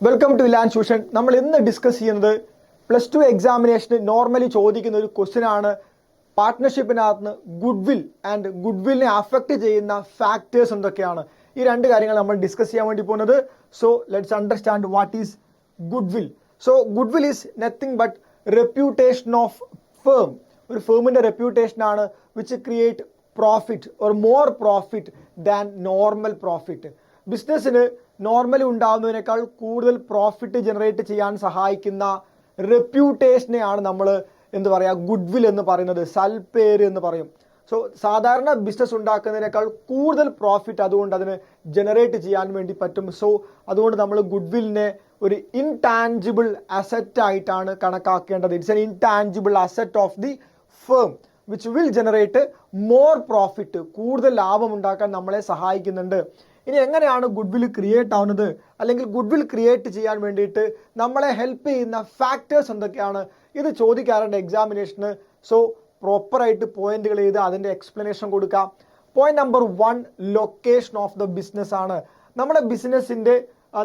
Welcome to land tuition. നമ്മൾ ഇന്ന് discuss ചെയ്യുന്നത് +2 എക്സാമിനേഷന് നോർമലി ചോദിക്കുന്ന ഒരു ക്വസ്റ്റ്യൻ ആണ്. പാർട്ട്ണർഷിപ്പിനകത്ത് ഗുഡ്വിൽ ആൻഡ് ഗുഡ്വില്ലിനെ അഫക്റ്റ് ചെയ്യുന്ന ഫാക്ടേഴ്സ് എന്തൊക്കെയാണ്? ഈ രണ്ട് കാര്യങ്ങൾ നമ്മൾ ഡിസ്കസ് ചെയ്യാൻ വേണ്ടി പോകുന്നത്. So let's understand what is goodwill. So goodwill is nothing but reputation of firm. ഒരു ഫേമിൻ്റെ റെപ്യൂട്ടേഷനാണ് which create profit or more profit than normal profit. ബിസിനസ്സിന് നോർമലി ഉണ്ടാകുന്നതിനേക്കാൾ കൂടുതൽ പ്രോഫിറ്റ് ജനറേറ്റ് ചെയ്യാൻ സഹായിക്കുന്ന റെപ്യൂട്ടേഷനെയാണ് നമ്മൾ എന്ത് പറയുക, ഗുഡ്വിൽ എന്ന് പറയുന്നത്, സൽപ്പേര് എന്ന് പറയും. സോ സാധാരണ ബിസിനസ് ഉണ്ടാക്കുന്നതിനേക്കാൾ കൂടുതൽ പ്രോഫിറ്റ് അതുകൊണ്ട് അതിന് ജനറേറ്റ് ചെയ്യാൻ വേണ്ടി പറ്റും. സോ അതുകൊണ്ട് നമ്മൾ ഗുഡ്വില്ലിനെ ഒരു ഇൻടാഞ്ചിബിൾ അസറ്റ് ആയിട്ടാണ് കണക്കാക്കേണ്ടത്. It's an intangible asset of the firm which will generate more profit. കൂടുതൽ ലാഭം ഉണ്ടാക്കാൻ നമ്മളെ സഹായിക്കുന്നുണ്ട്. ഇനി എങ്ങനെയാണ് ഗുഡ്വിൽ ക്രിയേറ്റ് ആവുന്നത്, അല്ലെങ്കിൽ ഗുഡ്വിൽ ക്രിയേറ്റ് ചെയ്യാൻ വേണ്ടിയിട്ട് നമ്മളെ ഹെൽപ്പ് ചെയ്യുന്ന ഫാക്ടേഴ്സ് എന്തൊക്കെയാണ്? ഇത് ചോദിക്കാറുണ്ട് എക്സാമിനേഷന്. സോ പ്രോപ്പറായിട്ട് പോയിന്റുകൾ ചെയ്ത് അതിൻ്റെ എക്സ്പ്ലനേഷൻ കൊടുക്കാം. Point number 1 location of the business ആണ്. നമ്മുടെ ബിസിനസ്സിൻ്റെ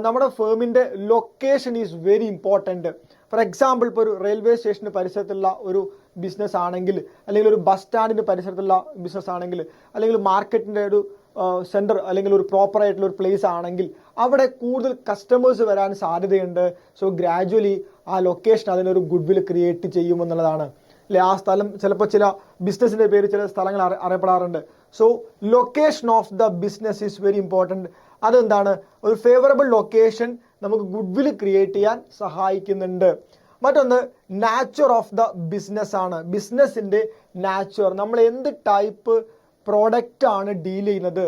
നമ്മുടെ ഫേമിൻ്റെ location is very important. For example, ഇപ്പോൾ ഒരു റെയിൽവേ സ്റ്റേഷന് പരിസരത്തുള്ള ഒരു ബിസിനസ് ആണെങ്കിൽ, അല്ലെങ്കിൽ ഒരു ബസ് സ്റ്റാൻഡിന് പരിസരത്തുള്ള ബിസിനസ് ആണെങ്കിൽ, അല്ലെങ്കിൽ മാർക്കറ്റിൻ്റെ ഒരു സെൻറ്റർ അല്ലെങ്കിൽ ഒരു പ്രോപ്പറായിട്ടുള്ള ഒരു പ്ലേസ് ആണെങ്കിൽ അവിടെ കൂടുതൽ കസ്റ്റമേഴ്സ് വരാൻ സാധ്യതയുണ്ട്. സോ ഗ്രാജുവലി ആ ലൊക്കേഷൻ അതിനൊരു ഗുഡ്വിൽ ക്രിയേറ്റ് ചെയ്യുമെന്നുള്ളതാണ്. അല്ലെ, ആ സ്ഥലം ചിലപ്പോൾ ചില ബിസിനസ്സിൻ്റെ പേര് ചില സ്ഥലങ്ങൾ അറിയപ്പെടാറുണ്ട്. So location of the business is very important. അതെന്താണ്? ഒരു ഫേവറബിൾ ലൊക്കേഷൻ നമുക്ക് ഗുഡ്വിൽ ക്രിയേറ്റ് ചെയ്യാൻ സഹായിക്കുന്നുണ്ട്. മറ്റൊന്ന് നാച്ചർ ഓഫ് ദ ബിസിനസ് ആണ്. ബിസിനസ്സിൻ്റെ നാച്ചർ, നമ്മൾ എന്ത് ടൈപ്പ് പ്രോഡക്റ്റ് ആണ് ഡീൽ ചെയ്യുന്നത്.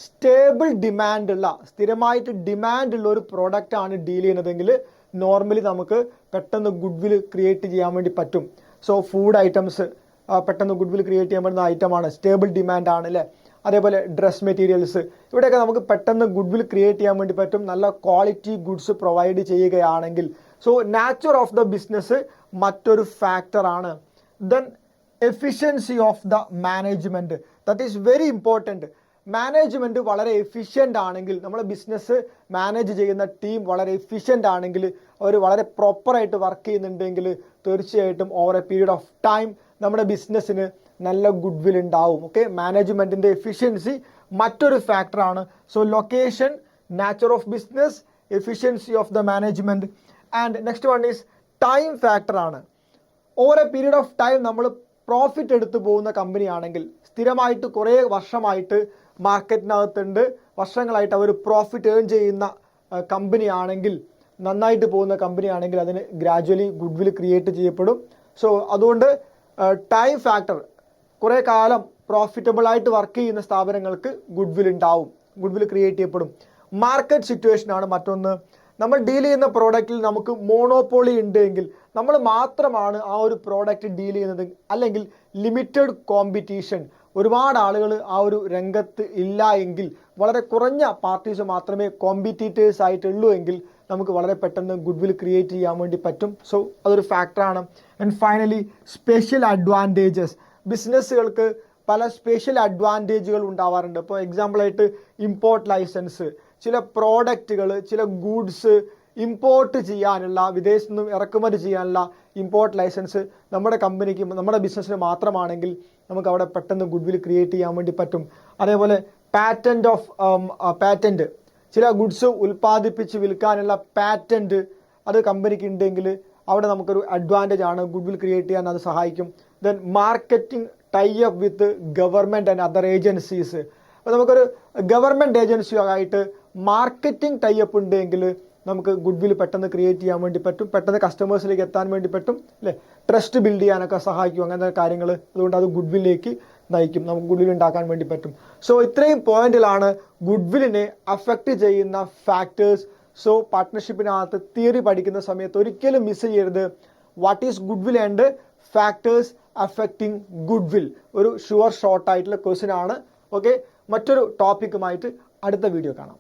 സ്റ്റേബിൾ ഡിമാൻഡ് ഉള്ള, സ്ഥിരമായിട്ട് ഡിമാൻഡ് ഉള്ള ഒരു പ്രോഡക്റ്റ് ആണ് ഡീൽ ചെയ്യുന്നതെങ്കിൽ നോർമലി നമുക്ക് പെട്ടെന്ന് ഗുഡ്വിൽ ക്രിയേറ്റ് ചെയ്യാൻ വേണ്ടി പറ്റും. സോ ഫുഡ് ഐറ്റംസ് പെട്ടെന്ന് ഗുഡ്വിൽ ക്രിയേറ്റ് ചെയ്യാൻ പറ്റുന്ന ഐറ്റമാണ്, സ്റ്റേബിൾ ഡിമാൻഡ് ആണ് അല്ലേ. അതേപോലെ ഡ്രസ് മെറ്റീരിയൽസ്, ഇവിടെയൊക്കെ നമുക്ക് പെട്ടെന്ന് ഗുഡ്വിൽ ക്രിയേറ്റ് ചെയ്യാൻ വേണ്ടി പറ്റും, നല്ല ക്വാളിറ്റി ഗുഡ്സ് പ്രൊവൈഡ് ചെയ്യുകയാണെങ്കിൽ. So nature of the business മറ്റൊരു ഫാക്ടറാണ്. Then efficiency of the management, that is very important. Management വളരെ എഫിഷ്യൻ്റ് ആണെങ്കിൽ, നമ്മുടെ ബിസിനസ് മാനേജ് ചെയ്യുന്ന ടീം വളരെ എഫിഷ്യൻ്റ് ആണെങ്കിൽ, അവർ വളരെ പ്രോപ്പറായിട്ട് വർക്ക് ചെയ്യുന്നുണ്ടെങ്കിൽ തീർച്ചയായിട്ടും over a period of time നമ്മുടെ ബിസിനസ്സിന് നല്ല ഗുഡ്വിൽ ഉണ്ടാവും. ഓക്കെ, മാനേജ്മെൻറ്റിൻ്റെ എഫിഷ്യൻസി മറ്റൊരു ഫാക്ടറാണ്. So location, nature of business, efficiency of the management. And next one is time ഫാക്ടറാണ്. Over a period of time നമ്മൾ പ്രോഫിറ്റ് എടുത്തു പോകുന്ന കമ്പനി ആണെങ്കിൽ, സ്ഥിരമായിട്ട് കുറേ വർഷമായിട്ട് മാർക്കറ്റിനകത്തുണ്ട്, വർഷങ്ങളായിട്ട് അവർ പ്രോഫിറ്റ് ഏൺ ചെയ്യുന്ന കമ്പനി ആണെങ്കിൽ, നന്നായിട്ട് പോകുന്ന കമ്പനി ആണെങ്കിൽ അതിന് ഗ്രാജുവലി ഗുഡ്വിൽ ക്രിയേറ്റ് ചെയ്യപ്പെടും. സോ അതുകൊണ്ട് ടൈം ഫാക്ടർ, കുറേ കാലം പ്രോഫിറ്റബിളായിട്ട് വർക്ക് ചെയ്യുന്ന സ്ഥാപനങ്ങൾക്ക് ഗുഡ്വിൽ ഉണ്ടാവും, ഗുഡ്വിൽ ക്രിയേറ്റ് ചെയ്യപ്പെടും. മാർക്കറ്റ് സിറ്റുവേഷൻ ആണ് മറ്റൊന്ന്. നമ്മൾ ഡീൽ ചെയ്യുന്ന പ്രോഡക്റ്റിൽ നമുക്ക് മോണോപോളി ഉണ്ടെങ്കിൽ, നമ്മൾ മാത്രമാണ് ആ ഒരു പ്രോഡക്റ്റ് ഡീൽ ചെയ്യുന്നത്, അല്ലെങ്കിൽ ലിമിറ്റഡ് കോമ്പറ്റീഷൻ, ഒരുപാട് ആളുകൾ ആ ഒരു രംഗത്ത് ഇല്ല എങ്കിൽ, വളരെ കുറഞ്ഞ പാർട്ടീസ് മാത്രമേ കോമ്പറ്റീറ്റേഴ്സ് ആയിട്ടുള്ളൂ എങ്കിൽ നമുക്ക് വളരെ പെട്ടെന്ന് ഗുഡ്വിൽ ക്രിയേറ്റ് ചെയ്യാൻ വേണ്ടി പറ്റും. സോ അതൊരു ഫാക്ടറാണ്. And finally special advantages. ബിസിനസ്സുകൾക്ക് പല സ്പെഷ്യൽ അഡ്വാൻറ്റേജുകൾ ഉണ്ടാവാറുണ്ട്. ഇപ്പോൾ എക്സാമ്പിളായിട്ട് ഇമ്പോർട്ട് ലൈസൻസ്, ചില പ്രോഡക്റ്റുകൾ, ചില ഗൂഡ്സ് ഇമ്പോർട്ട് ചെയ്യാനുള്ള, വിദേശത്തു നിന്നും ഇറക്കുമതി ചെയ്യാനുള്ള ഇമ്പോർട്ട് ലൈസൻസ് നമ്മുടെ കമ്പനിക്ക്, നമ്മുടെ ബിസിനസ്സിന് മാത്രമാണെങ്കിൽ നമുക്ക് അവിടെ പെട്ടെന്ന് ഗുഡ്വിൽ ക്രിയേറ്റ് ചെയ്യാൻ വേണ്ടി പറ്റും. അതേപോലെ പാറ്റൻറ്റ്, ചില ഗുഡ്സ് ഉൽപ്പാദിപ്പിച്ച് വിൽക്കാനുള്ള പാറ്റൻറ്റ് അത് കമ്പനിക്ക് ഉണ്ടെങ്കിൽ അവിടെ നമുക്കൊരു അഡ്വാൻറ്റേജ് ആണ്, ഗുഡ്വിൽ ക്രിയേറ്റ് ചെയ്യാൻ അത് സഹായിക്കും. Then marketing tie up with government and other agencies. അപ്പോൾ നമുക്കൊരു ഗവൺമെൻറ് ഏജൻസിയുമായിട്ട് മാർക്കറ്റിംഗ് ടൈ അപ്പ് ഉണ്ടെങ്കിൽ നമുക്ക് ഗുഡ്വിൽ പെട്ടെന്ന് ക്രിയേറ്റ് ചെയ്യാൻ വേണ്ടി പറ്റും, പെട്ടെന്ന് കസ്റ്റമേഴ്സിലേക്ക് എത്താൻ വേണ്ടി പറ്റും അല്ലേ. ട്രസ്റ്റ് ബിൽഡ് ചെയ്യാനൊക്കെ സഹായിക്കും അങ്ങനത്തെ കാര്യങ്ങൾ. അതുകൊണ്ട് അത് ഗുഡ്വില്ലേക്ക് നയിക്കും, നമുക്ക് ഗുഡ്വിൽ ഉണ്ടാക്കാൻ വേണ്ടി പറ്റും. സോ ഇത്രയും പോയിന്റിലാണ് ഗുഡ്വില്ലിനെ അഫക്റ്റ് ചെയ്യുന്ന ഫാക്ടേഴ്സ്. സോ പാർട്ട്ണർഷിപ്പിനകത്ത് തിയറി പഠിക്കുന്ന സമയത്ത് ഒരിക്കലും മിസ് ചെയ്യരുത്. What is goodwill and factors affecting goodwill. ഒരു ഷുവർ ഷോർട്ട് ആയിട്ടുള്ള ക്വസ്റ്റ്യൻ ആണ്. ഓക്കെ, മറ്റൊരു ടോപ്പിക്കുമായിട്ട് അടുത്ത വീഡിയോ കാണാം.